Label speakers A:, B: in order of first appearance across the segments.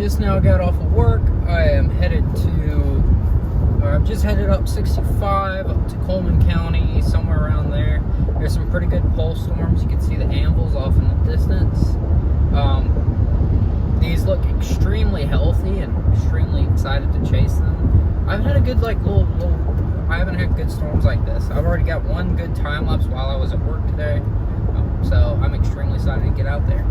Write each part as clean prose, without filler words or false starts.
A: just now got off of work. I am headed to, or I've just headed up 65 up to Coleman County, somewhere around there. There's some pretty good pole storms. You can see the anvils off in the distance. These look extremely healthy and extremely excited to chase them. I've had a good I haven't had good storms like this. I've already got one good time lapse while I was at work today. So I'm extremely excited to get out there.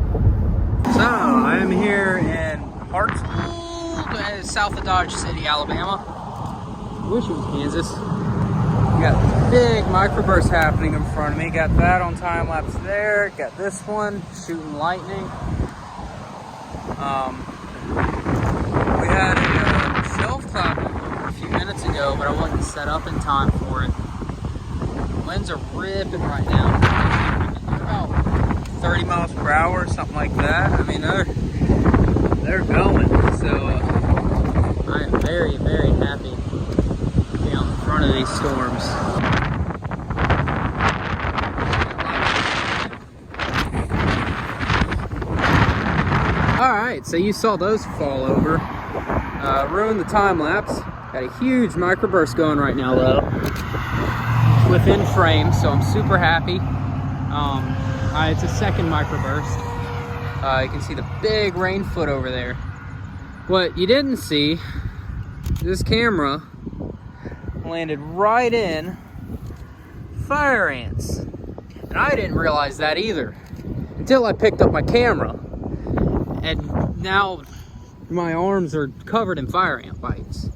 A: So I am here in Hartsville, south of Dodge City, Alabama. I wish it was Kansas. We got big microbursts happening in front of me. Got that on time lapse there. Got this one shooting lightning. We had a shelf cloud a few minutes ago, but I wasn't set up in time for it. Winds are ripping right now. They're about 30 miles per hour or something like that. I mean, they're going. So I am very, very happy to be on the front of these storms. Alright, so you saw those fall over. Ruined the time lapse. Got a huge microburst going right now though. Within frame, so I'm super happy. It's a second microburst. You can see the big rain foot over there. What you didn't see, this camera landed right in fire ants. And I didn't realize that either until I picked up my camera. And now my arms are covered in fire ant bites.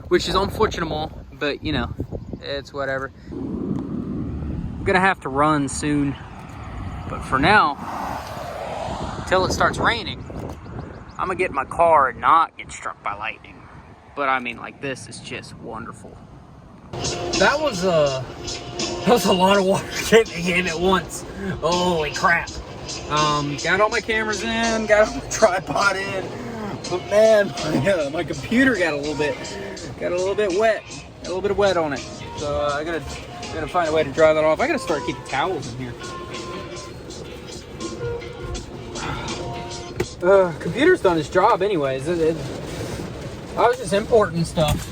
A: Which is unfortunate, but you know, it's whatever. I'm gonna have to run soon. But for now, until it starts raining, I'm gonna get in my car and not get struck by lightning. But I mean, like, this is just wonderful. That was a lot of water hitting me at once. Holy crap. Got all my cameras in, got all my tripod in, but man, my computer got a little bit wet, got a little bit of wet on it. So I gotta find a way to dry that off. I gotta start keeping towels in here. Computer's done its job anyways. I was just importing stuff.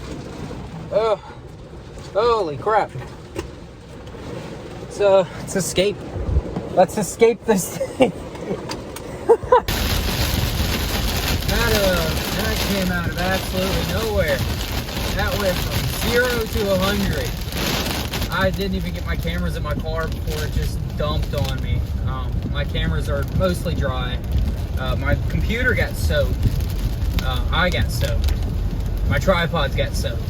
A: Holy crap. Let's escape. Let's escape this thing. That came out of absolutely nowhere. That went from 0 to 100. I didn't even get my cameras in my car before it just dumped on me. My cameras are mostly dry. My computer got soaked. I got soaked. My tripods got soaked.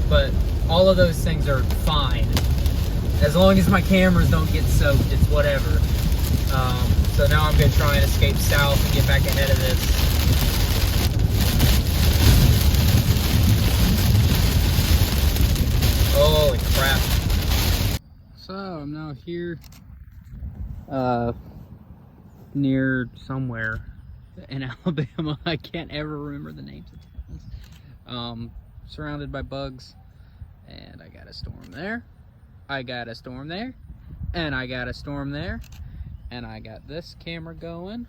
A: But all of those things are fine. As long as my cameras don't get soaked, it's whatever. So now I'm gonna try and escape south and get back ahead of this. Holy crap. So I'm now here near somewhere in Alabama. I can't ever remember the names of towns. Surrounded by bugs, and I got a storm there. I got a storm there, and I got a storm there, and I got this camera going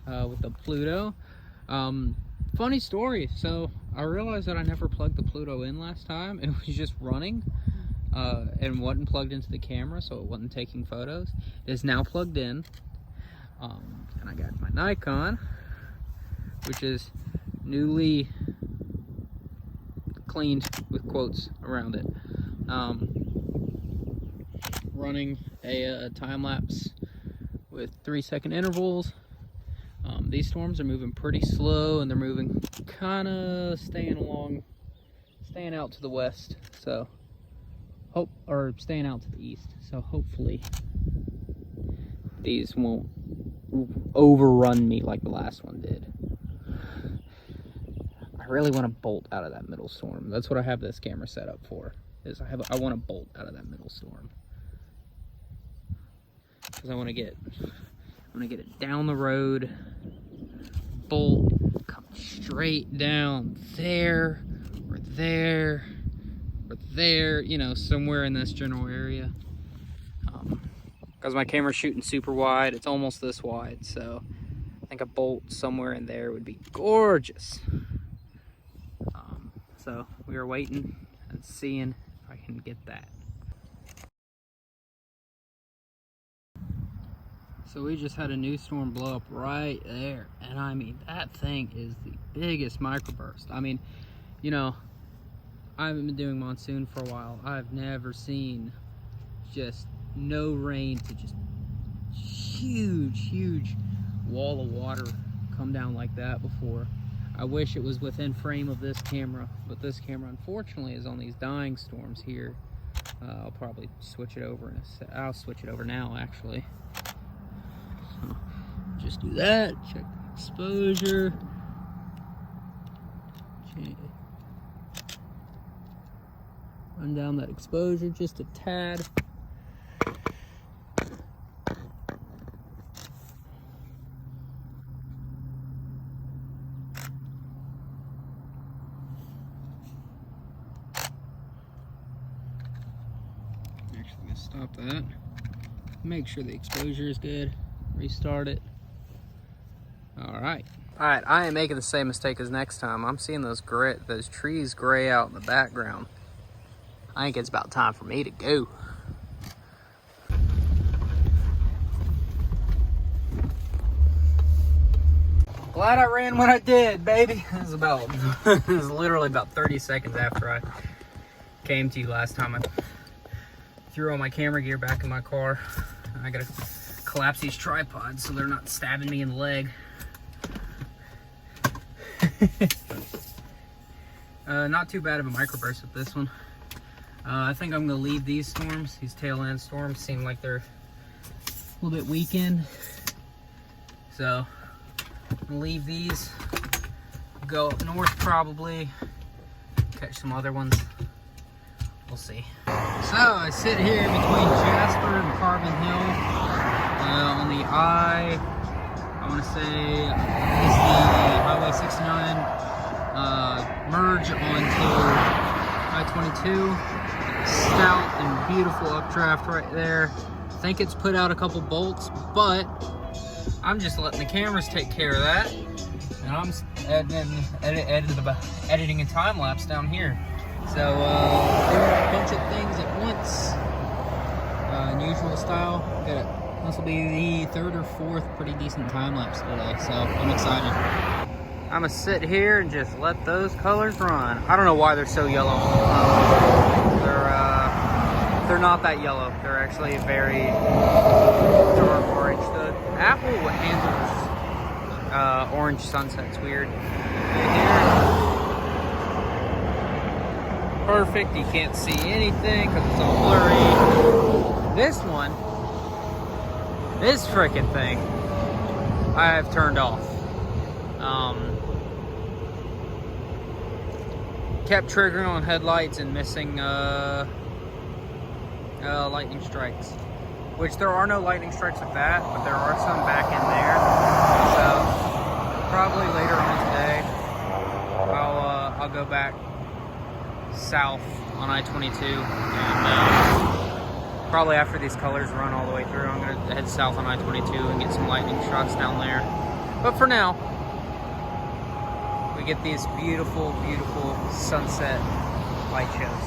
A: with the Pluto. Funny story, so I realized that I never plugged the Pluto in last time. It was just running and wasn't plugged into the camera, so it wasn't taking photos. It is now plugged in, and I got my Nikon, which is newly cleaned with quotes around it. Running a time lapse with 3-second intervals. These storms are moving pretty slow, and they're moving kind of staying out to the west. So staying out to the east. So hopefully these won't overrun me like the last one did. I really want to bolt out of that middle storm. That's what I have this camera set up for. I want to bolt out of that middle storm. Because I want to get it down the road, bolt, come straight down there, or there, or there, you know, somewhere in this general area. Because my camera's shooting super wide, it's almost this wide, so think a bolt somewhere in there would be gorgeous. So we are waiting and seeing if I can get that. So we just had a new storm blow up right there. And I mean, that thing is the biggest microburst. I mean, you know, I haven't been doing monsoon for a while. I've never seen just no rain to just huge wall of water come down like that before. I wish it was within frame of this camera, but this camera unfortunately is on these dying storms here. I'll probably switch it over in a sec. I'll switch it over now actually. So just do that, check the exposure. Run down that exposure just a tad. Actually, I'm gonna stop that. Make sure the exposure is good. Restart it. All right. All right, I ain't making the same mistake as next time. I'm seeing those trees gray out in the background. I think it's about time for me to go. Glad I ran when I did, baby. It was literally about 30 seconds after I came to you last time. I threw all my camera gear back in my car. I gotta collapse these tripods so they're not stabbing me in the leg. Not too bad of a microburst with this one. I think I'm gonna leave these storms, these tail end storms, seem like they're a little bit weakened. So I'm gonna leave these, go up north probably, catch some other ones. We'll see. So I sit here between Jasper and Carbon Hill on the I want to say is the Highway 69 merge onto I-22. Stout and beautiful updraft right there. I think it's put out a couple bolts, but I'm just letting the cameras take care of that. And I'm editing a time lapse down here. So doing a bunch of things at once, unusual style. This will be the third or fourth pretty decent time lapse today, so I'm excited. I'm gonna sit here and just let those colors run. I don't know why they're so yellow. They're not that yellow. They're actually very dark orange. The Apple handles orange sunsets weird. Perfect, you can't see anything because it's all blurry. This one, this freaking thing, I have turned off. Kept triggering on headlights and missing lightning strikes. Which there are no lightning strikes with that, but there are some back in there. So probably later on today, I'll go back south on I-22, and probably after these colors run all the way through, I'm gonna head south on I-22 and get some lightning shots down there. But for now, we get these beautiful sunset light shows.